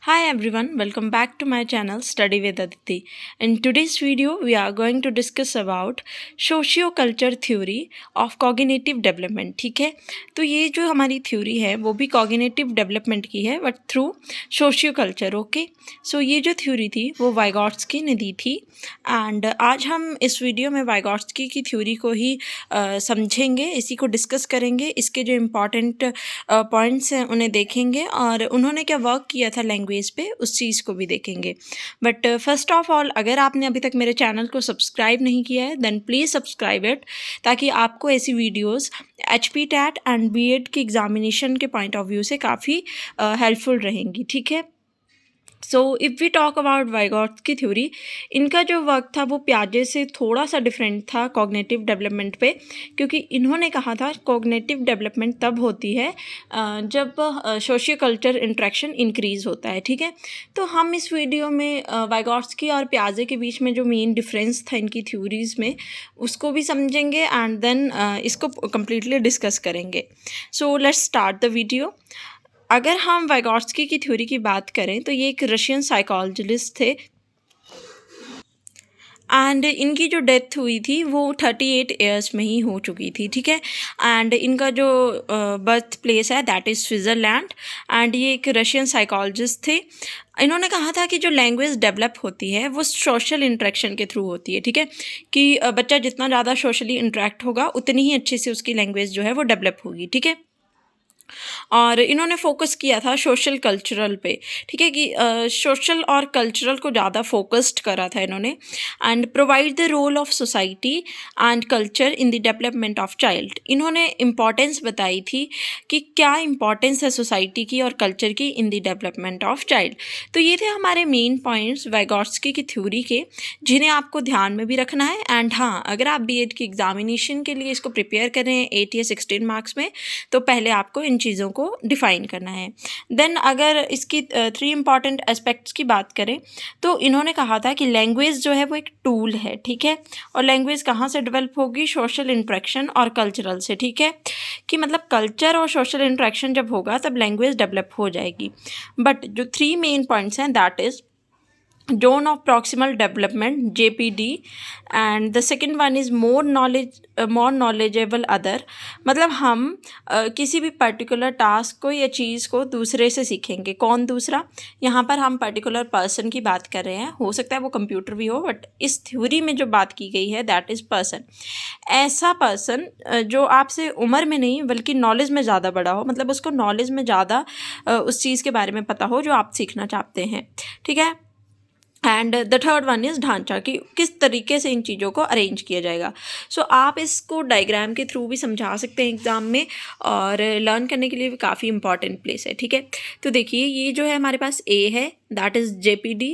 Hi everyone, welcome back to my channel Study with Aditi. In today's video, we are going to discuss about socio-culture theory of cognitive development. ठीक है, तो ये जो हमारी theory है वो भी cognitive development की है बट थ्रू socio-culture. ओके, सो ये जो थ्योरी थी वो वाइगॉट्स्की ने दी थी एंड आज हम इस वीडियो में वाइगॉट्स्की की थ्योरी को ही समझेंगे, इसी को डिस्कस करेंगे, इसके जो इम्पॉर्टेंट पॉइंट्स हैं उन्हें देखेंगे और उन्होंने क्या वर्क किया था लैंग्वेज पे उस चीज़ को भी देखेंगे. बट फर्स्ट ऑफ ऑल, अगर आपने अभी तक मेरे चैनल को सब्सक्राइब नहीं किया है देन प्लीज़ सब्सक्राइब इट, ताकि आपको ऐसी वीडियोस HPTET एंड B.Ed की एग्जामिनेशन के पॉइंट ऑफ व्यू से काफ़ी हेल्पफुल रहेंगी. ठीक है, so if we talk about Vygotsky theory, इनका जो वर्क था वो पियाजे से थोड़ा सा डिफरेंट था कॉग्निटिव डेवलपमेंट पे, क्योंकि इन्होंने कहा था कॉग्निटिव डेवलपमेंट तब होती है जब सोशियो कल्चर इंट्रैक्शन इंक्रीज़ होता है. ठीक है, तो हम इस वीडियो में वाइगॉट्स्की और पियाजे के बीच में जो मेन डिफरेंस था इनकी थ्योरीज़ में उसको भी समझेंगे एंड देन इसको कम्प्लीटली डिस्कस करेंगे. So let's start the video. अगर हम वाइगॉट्स्की की थ्योरी की बात करें तो ये एक रशियन साइकोलॉजिस्ट थे एंड इनकी जो डेथ हुई थी वो 38 ईयर्स में ही हो चुकी थी. ठीक है, एंड इनका जो बर्थ प्लेस है दैट इज़ स्विट्ज़रलैंड एंड ये एक रशियन साइकोलॉजिस्ट थे. इन्होंने कहा था कि जो लैंग्वेज डेवलप होती है वो सोशल इंटरेक्शन के थ्रू होती है. ठीक है, कि बच्चा जितना ज़्यादा सोशली इंटरेक्ट होगा उतनी ही अच्छे से उसकी लैंग्वेज जो है वो डेवलप होगी. ठीक है, और इन्होंने फोकस किया था सोशल कल्चरल पे. ठीक है, कि सोशल और कल्चरल को ज़्यादा फोकस्ड करा था इन्होंने and provide the role of society and culture in the development of child. इन्होंने इम्पॉर्टेंस बताई थी कि क्या इम्पॉर्टेंस है सोसाइटी की और कल्चर की इन द डेवलपमेंट ऑफ चाइल्ड. तो ये थे हमारे मेन पॉइंट्स वाइगॉट्स्की की थ्योरी के, जिन्हें आपको ध्यान में भी रखना है. एंड हाँ, अगर आप B.Ed की एग्जामिनेशन के लिए इसको प्रिपेयर कर रहे हैं 8 या 16 मार्क्स में, तो पहले आपको इन चीज़ों को डिफ़ाइन करना है. देन अगर इसकी 3 इम्पॉर्टेंट एस्पेक्ट्स की बात करें तो इन्होंने कहा था कि लैंग्वेज जो है वो एक टूल है. ठीक है, और लैंग्वेज कहाँ से डेवलप होगी? सोशल इंट्रैक्शन और कल्चरल से. ठीक है, कि मतलब कल्चर और सोशल इंट्रैक्शन जब होगा तब लैंग्वेज डेवलप हो जाएगी. बट जो 3 मेन पॉइंट्स हैं that is zone of proximal development JPD and the second one is more knowledgeable other. मतलब हम किसी भी पर्टिकुलर टास्क को या चीज़ को दूसरे से सीखेंगे. कौन दूसरा? यहाँ पर हम पर्टिकुलर पर्सन की बात कर रहे हैं, हो सकता है वो कंप्यूटर भी हो, बट इस थ्योरी में जो बात की गई है दैट इज़ पर्सन. ऐसा पर्सन जो आपसे उम्र में नहीं बल्कि नॉलेज में ज़्यादा बड़ा हो, मतलब उसको नॉलेज में ज़्यादा उस चीज़ के बारे में पता हो जो आप सीखना चाहते हैं. ठीक है, and the third one is ढांचा, कि किस तरीके से इन चीज़ों को अरेंज किया जाएगा. सो आप इसको डायग्राम के थ्रू भी समझा सकते हैं एग्ज़ाम में और लर्न करने के लिए भी काफ़ी इंपॉर्टेंट प्लेस है. ठीक है, तो देखिए ये जो है हमारे पास A है that is ZPD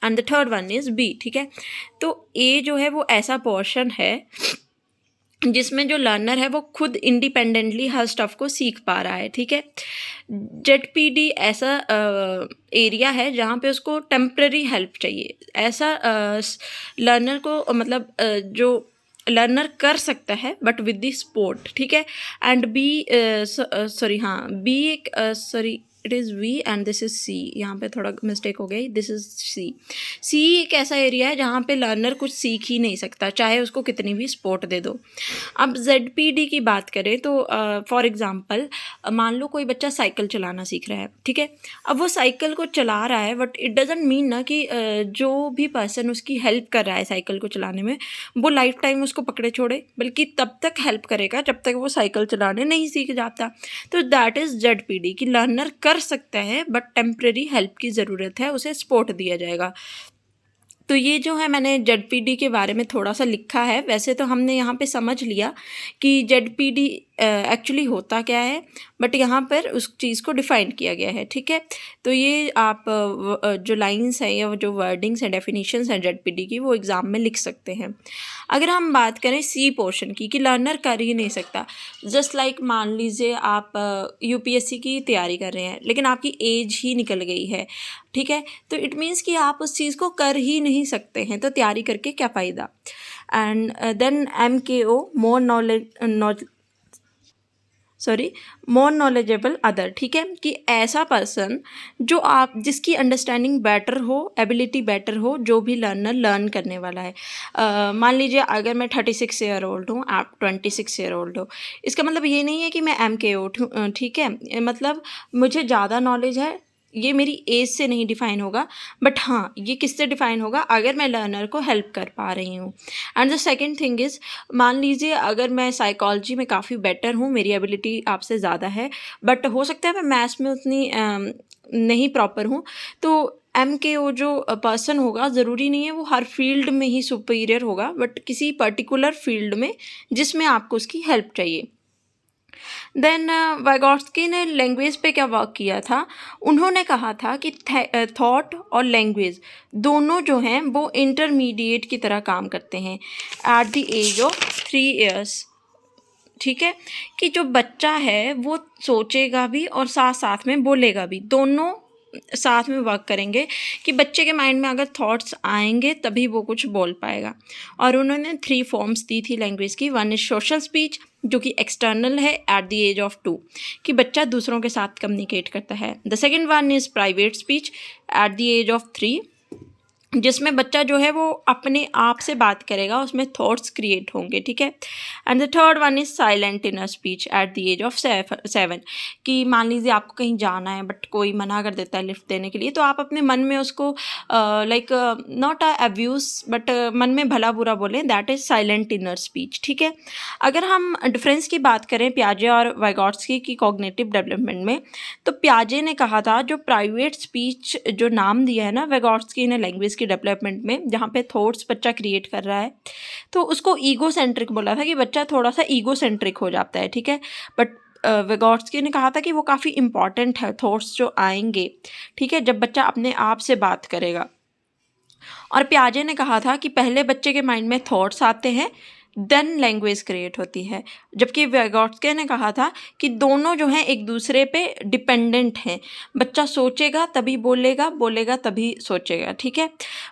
and the third one is B. ठीक है, तो A जो है वो ऐसा पोर्शन है जिसमें जो लर्नर है वो खुद इंडिपेंडेंटली हर स्टफ़ को सीख पा रहा है. ठीक है, ZPD ऐसा एरिया है जहाँ पे उसको टेम्पररी हेल्प चाहिए. ऐसा लर्नर को मतलब जो लर्नर कर सकता है बट विद द सपोर्ट. ठीक है, एंड B एक it is V and this is C. यहाँ पे थोड़ा मिस्टेक हो गई, दिस इज़ C एक ऐसा एरिया है जहाँ पे लर्नर कुछ सीख ही नहीं सकता चाहे उसको कितनी भी सपोर्ट दे दो. अब ZPD की बात करें तो फॉर एग्ज़ाम्पल मान लो कोई बच्चा साइकिल चलाना सीख रहा है. ठीक है, अब वो साइकिल को चला रहा है बट इट डज़ंट मीन ना कि जो भी पर्सन उसकी हेल्प कर रहा है साइकिल को चलाने में वो लाइफ टाइम उसको पकड़े छोड़े, बल्कि तब तक हेल्प करेगा जब तक वो साइकिल चलाने नहीं सीख जाता. तो दैट इज़ ZPD, कि लर्नर कर सकता है बट टेम्परेरी हेल्प की ज़रूरत है, उसे सपोर्ट दिया जाएगा. तो ये जो है मैंने ZPD के बारे में थोड़ा सा लिखा है. वैसे तो हमने यहाँ पे समझ लिया कि ZPD एक्चुअली होता क्या है, बट यहाँ पर उस चीज़ को डिफ़ाइन किया गया है. ठीक है, तो ये आप जो लाइंस हैं या जो वर्डिंग्स हैं, डेफिनेशंस हैं ZPD की, वो एग्ज़ाम में लिख सकते हैं. अगर हम बात करें C पोर्शन की, कि लर्नर कर ही नहीं सकता, जस्ट लाइक मान लीजिए आप UPSC की तैयारी कर रहे हैं लेकिन आपकी एज ही निकल गई है. ठीक है, तो इट मीन्स कि आप उस चीज़ को कर ही नहीं सकते हैं, तो तैयारी करके क्या फ़ायदा. And then MKO more more knowledgeable other, ठीक है, कि ऐसा पर्सन जो आप जिसकी अंडरस्टैंडिंग बेटर हो, एबिलिटी बेटर हो, जो भी लर्नर लर्न करने वाला है। मान लीजिए अगर मैं 36 ईयर ओल्ड हूँ, आप 26 ईयर ओल्ड हो, इसका मतलब ये नहीं है कि मैं MKO हूँ, ठीक है, मतलब मुझे ज़्यादा नॉलेज है, ये मेरी एज से नहीं डिफ़ाइन होगा, बट हाँ ये किससे डिफ़ाइन होगा, अगर मैं लर्नर को हेल्प कर पा रही हूँ। And the second thing is, मान लीजिए अगर मैं साइकोलॉजी में काफ़ी बेटर हूँ, मेरी एबिलिटी आपसे ज़्यादा है, बट हो सकता है मैं मैथ्स में उतनी नहीं प्रॉपर हूँ, तो MKO जो पर्सन होगा, ज़रूरी नहीं है वो हर फील्ड में ही सुपीरियर होगा, बट किसी पर्टिकुलर फील्ड में जिसमें आपको उसकी हेल्प चाहिए। देन वाइगॉट्स्की ने लैंग्वेज पे क्या वर्क किया था, उन्होंने कहा था कि थॉट और लैंग्वेज दोनों जो हैं वो इंटरमीडिएट की तरह काम करते हैं at the age of 3 years, ठीक है, कि जो बच्चा है वो सोचेगा भी और साथ साथ में बोलेगा भी, दोनों साथ में वर्क करेंगे, कि बच्चे के माइंड में अगर थॉट्स आएंगे तभी वो कुछ बोल पाएगा। और उन्होंने 3 फॉर्म्स दी थी लैंग्वेज की। वन इज़ सोशल स्पीच, जो कि एक्सटर्नल है एट द एज ऑफ 2, कि बच्चा दूसरों के साथ कम्युनिकेट करता है। The second one is private speech at the age of 3, जिसमें बच्चा जो है वो अपने आप से बात करेगा, उसमें थॉट्स क्रिएट होंगे, ठीक है। And the third one is silent inner speech at the age of 7, कि मान लीजिए आपको कहीं जाना है बट कोई मना कर देता है लिफ्ट देने के लिए, तो आप अपने मन में उसको like not a abuse but मन में भला बुरा बोलें, that is silent inner speech, ठीक है। अगर हम डिफरेंस की बात करें पियाजे और वाइगॉट्स्की की कॉग्निटिव डेवलपमेंट में, तो पियाजे ने कहा था जो प्राइवेट स्पीच जो नाम दिया है ना वाइगॉट्स्की ने लैंग्वेज की डेवलपमेंट में, जहाँ पे थॉट्स बच्चा क्रिएट कर रहा है, तो उसको ईगो सेंट्रिक बोला था, कि बच्चा थोड़ा सा ईगो सेंट्रिक हो जाता है, ठीक है। बट वाइगॉट्स्की ने कहा था कि वो काफ़ी इंपॉर्टेंट है, थॉट्स जो आएंगे, ठीक है, जब बच्चा अपने आप से बात करेगा। और पियाजे ने कहा था कि पहले बच्चे के माइंड में थॉट्स आते हैं, देन लैंग्वेज क्रिएट होती है, जबकि वाइगॉट्स्की ने कहा था कि दोनों जो हैं एक दूसरे पे डिपेंडेंट हैं, बच्चा सोचेगा तभी बोलेगा, बोलेगा तभी सोचेगा, ठीक है।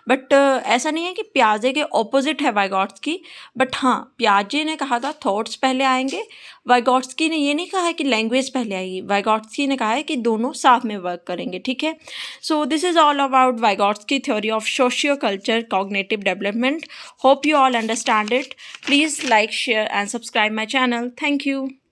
बट ऐसा नहीं है कि पियाजे के ऑपोजिट है वाइगॉट्स्की, बट हाँ पियाजे ने कहा था थॉट्स पहले आएंगे, वाइगॉट्स्की ने ये नहीं कहा है कि लैंग्वेज पहले आएगी, वाइगॉट्स्की ने कहा है कि दोनों साथ में वर्क करेंगे, ठीक है। So this is all about Vygotsky theory of socio culture cognitive development. Hope you all understand it. Please like, share and subscribe my channel. Thank you.